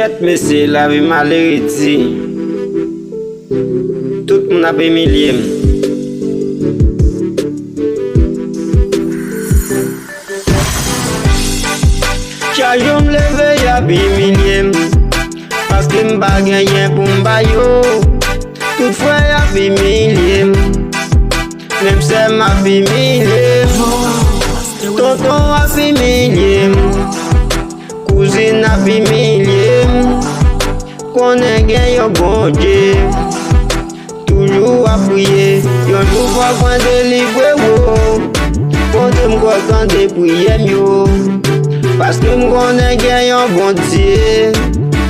Ket mese la vi maleriti. Tout moun ap emilye m. Chak jou m leve ya pi emilye m. Paske m bagenyen pou m bayo. Tout fwe ya pi emilye m. Mem se m ap emilye m. Tonton ap emilye m. Cousine ap emilye m. Konen gen yon bon Dieu. Toujours à prier, yon jou fwa kwen delivre wo. Konte m kontan de priye myo. Paske m konen gen yon bon Dieu.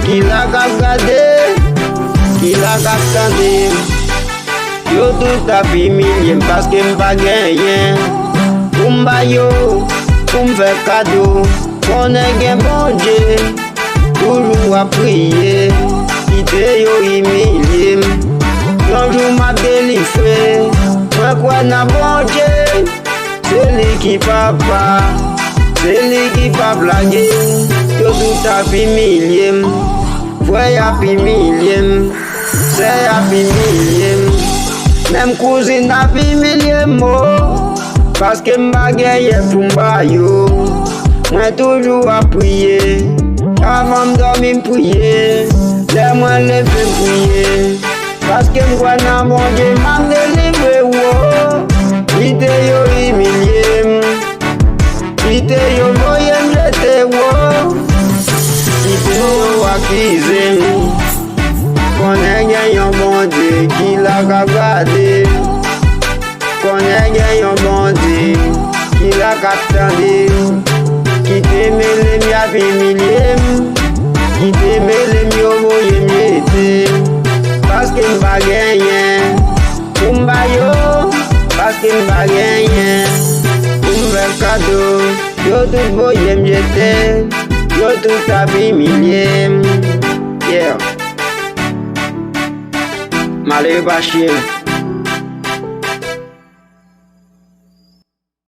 Ki la kap gade, ki la kap tande. Yo tout ap emilye m paske m pa genyen. Pou m bayo, pou m fe kado. Konen gen bon Dieu. Toujours à prier, kite yo emilye m. Yon jou m'a délivre, mwen kwen nan bon Dieu. C'est li ki papa, c'est li ki pa blage. Yo tout ap emilye m, vwe ap emilye m, se ap emilye m. Mem cousine ap emilye m mo, paske m bageye pou m bayo. Mwen toujou ap priye, avan m dormi m priye. Le mwen leve m priye. Paske m kwen nan bon Dieu m'am delivre wo. Ite yo emilye m, ite yo voye m jete wo. Ite yo akize m. Konen gen yon bon Dieu ki la ka gade. Konen gen yon bon Dieu ki la ka tande. Kite mele m ap emilye m. Kite mele m yo voye m jete. Paske m bagenyen, pou m bayo. Paske m bagenyen, pou m fe kado. Yo tout voye m jete, yo tout ap emilye m. Yeah. Male pa chie.